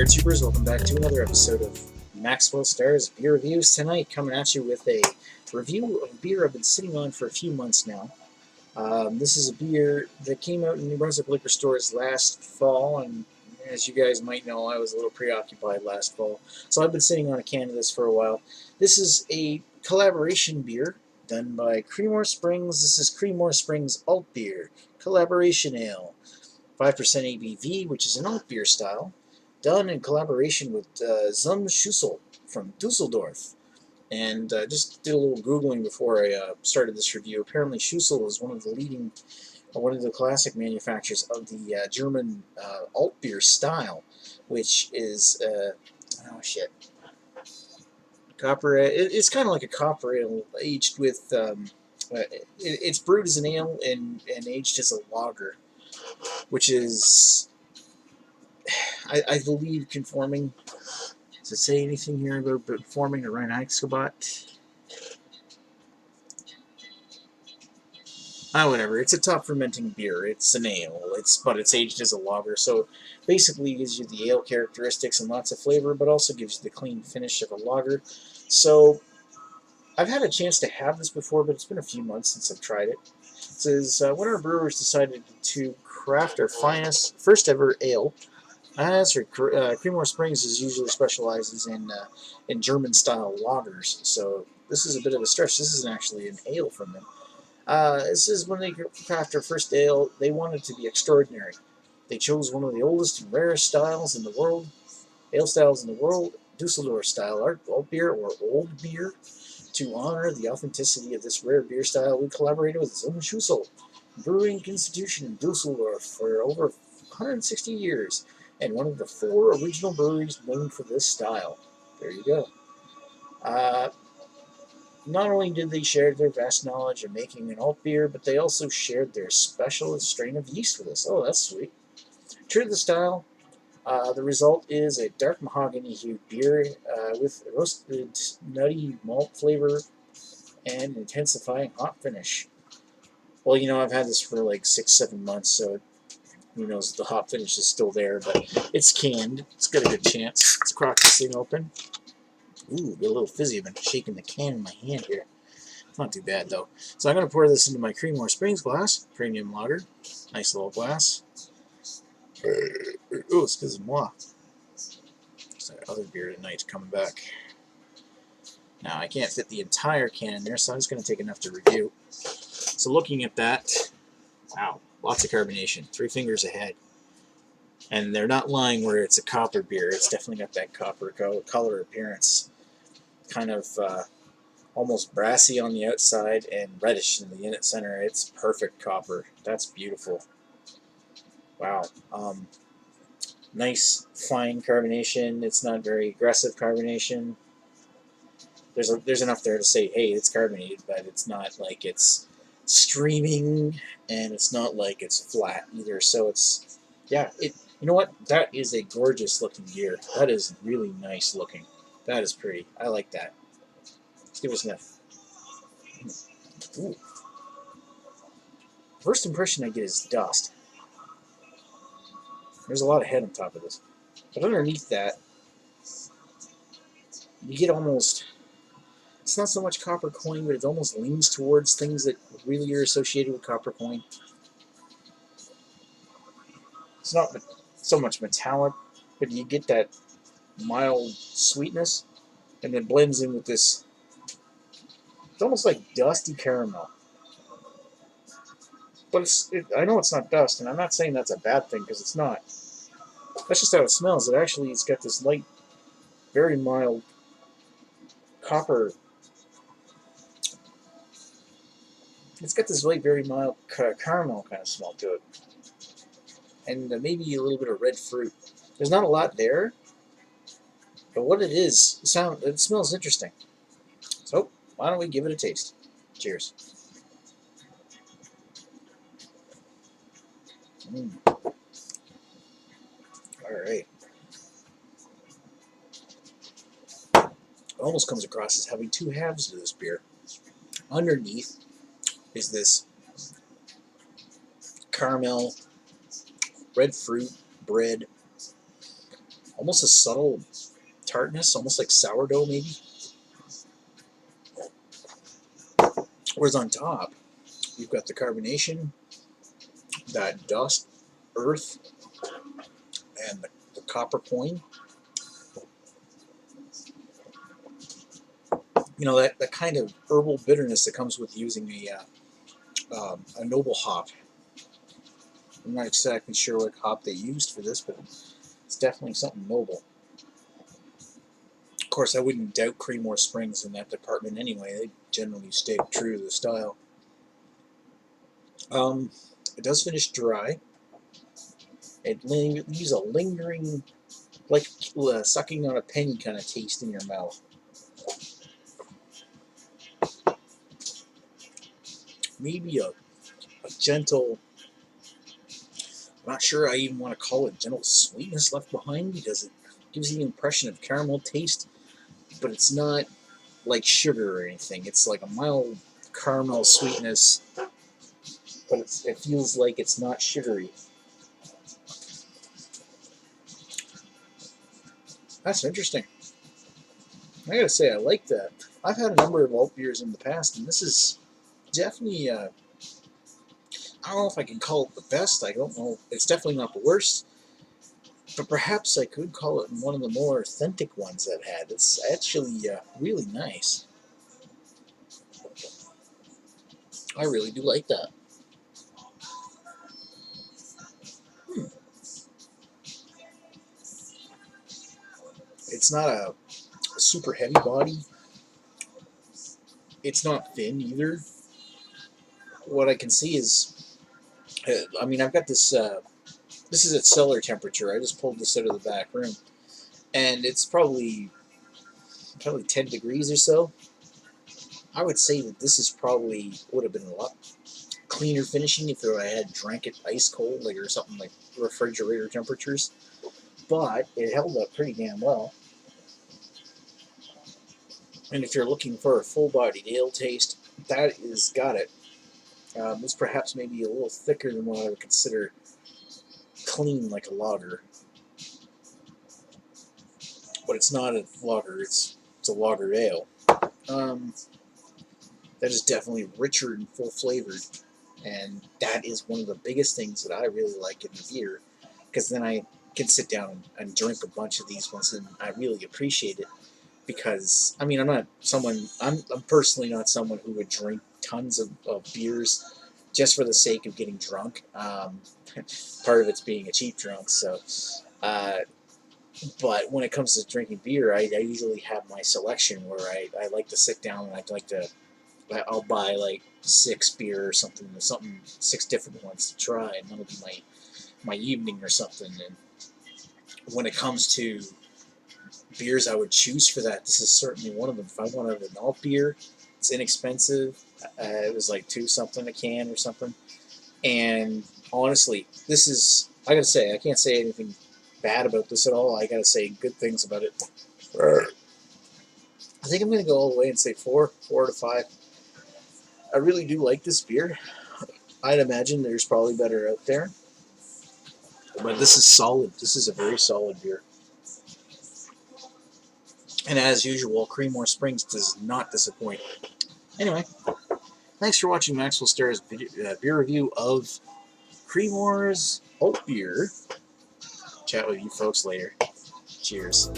beer tubers, welcome back to another episode of Maxwell Starr's Beer Reviews. Tonight, coming at you with a review of a beer I've been sitting on for a few months now. This is a beer that came out in New Brunswick liquor stores last fall, and as you guys might know, I was a little preoccupied last fall, so I've been sitting on a can of this for a while. This is a collaboration beer done by Creemore Springs. This is Creemore Springs Altbier Collaboration Ale. 5% ABV, which is an Altbier style, done in collaboration with Schüssel from Dusseldorf. And just did a little Googling before I started this review. Apparently Schüssel is one of the classic manufacturers of the German Altbier style, which is, copper. It's kind of like a copper ale aged with, it's brewed as an ale and aged as a lager, which is, I believe, conforming. Does it say anything here about conforming to Reinheitsgebot? Whatever. It's a top fermenting beer. It's an ale. But it's aged as a lager, so basically it gives you the ale characteristics and lots of flavor, but also gives you the clean finish of a lager. So I've had a chance to have this before, but it's been a few months since I've tried it. This is when our brewers decided to craft our first ever ale. Creemore Springs usually specializes in German style lagers, so this is a bit of a stretch. This isn't actually an ale from them. This is when they craft their first ale. They wanted to be extraordinary. They chose one of the oldest and rarest styles in the world, ale styles in the world, Dusseldorf style Altbier or Old Beer. To honor the authenticity of this rare beer style, we collaborated with Schüssel Brewing Institution in Dusseldorf for over 160 years, and one of the 4 original breweries known for this style. There you go. Not only did they share their vast knowledge of making an alt beer, but they also shared their special strain of yeast with us. Oh, that's sweet. True to the style, the result is a dark mahogany-hued beer with roasted nutty malt flavor and intensifying hop finish. Well, you know, I've had this for like 6-7 months, so who knows if the hop finish is still there, but it's canned. It's got a good chance. Let's crack this thing open. Ooh, get a little fizzy. I've been shaking the can in my hand here. It's not too bad, though. So I'm going to pour this into my Creemore Springs glass. Premium lager. Nice little glass. Ooh, excusez-moi. There's that other beer tonight coming back. Now, I can't fit the entire can in there, so I'm just going to take enough to review. So looking at that, wow, lots of carbonation. 3 fingers ahead. And they're not lying where it's a copper beer. It's definitely got that copper color appearance. Kind of almost brassy on the outside and reddish in the inner center. It's perfect copper. That's beautiful. Wow. Nice fine carbonation. It's not very aggressive carbonation. There's enough there to say, hey, it's carbonated, but it's not like it's streaming, and it's not like it's flat either. So it's, yeah, you know what? That is a gorgeous looking beer. That is really nice looking. That is pretty. I like that. Let's give it a sniff. Ooh. First impression I get is dust. There's a lot of head on top of this. But underneath that, you get almost, it's not so much copper coin, but it almost leans towards things that really are associated with copper coin. It's not so much metallic, but you get that mild sweetness, and it blends in with this. It's almost like dusty caramel. But I know it's not dust, and I'm not saying that's a bad thing, because it's not. That's just how it smells. It's got this light, very mild copper. It's got this light, very mild caramel kind of smell to it. And maybe a little bit of red fruit. There's not a lot there, but what it is, it smells interesting. So, why don't we give it a taste? Cheers. Alright. It almost comes across as having 2 halves to this beer. Underneath is this caramel, red fruit, bread, almost a subtle tartness, almost like sourdough maybe. Whereas on top, you've got the carbonation, that dust, earth, and the copper coin. You know, that kind of herbal bitterness that comes with using a noble hop. I'm not exactly sure what hop they used for this, but it's definitely something noble. Of course, I wouldn't doubt Creemore Springs in that department anyway. They generally stay true to the style. It does finish dry. It leaves a lingering, like sucking on a penny kind of taste in your mouth. Maybe a gentle, I'm not sure I even want to call it gentle sweetness left behind, because it gives you the impression of caramel taste, but it's not like sugar or anything. It's like a mild caramel sweetness, but it feels like it's not sugary. That's interesting. I gotta say, I like that. I've had a number of Altbiers in the past, and this is definitely, I don't know if I can call it the best. I don't know. It's definitely not the worst. But perhaps I could call it one of the more authentic ones I've had. It's actually really nice. I really do like that. It's not a super heavy body. It's not thin either. What I can see is, I mean, I've got this, this is at cellar temperature. I just pulled this out of the back room. And it's probably 10 degrees or so. I would say that this is probably would have been a lot cleaner finishing if I had drank it ice cold, like, or something like refrigerator temperatures. But it held up pretty damn well. And if you're looking for a full-bodied ale taste, that is got it. This perhaps maybe a little thicker than what I would consider clean, like a lager. But it's not a lager, it's a lager ale. That is definitely richer and full-flavored, and that is one of the biggest things that I really like in the beer, because then I can sit down and drink a bunch of these ones, and I really appreciate it. Because, I mean, I'm personally not someone who would drink tons of beers just for the sake of getting drunk. Part of it's being a cheap drunk, so, but when it comes to drinking beer, I usually have my selection where I like to sit down and I'll buy like 6 beer or something, 6 different ones to try, and that'll be my evening or something. And when it comes to beers I would choose for that, this is certainly one of them. If I wanted an Altbier, it's inexpensive. It was like $2 something a can or something. And honestly, this is, I gotta say, I can't say anything bad about this at all. I gotta say good things about it. I think I'm gonna go all the way and say 4 to 5. I really do like this beer. I'd imagine there's probably better out there, but this is solid. This is a very solid beer. And as usual, Creemore Springs does not disappoint. Anyway, thanks for watching Maxwell Starr's beer review of Creemore's Altbier. Chat with you folks later. Cheers.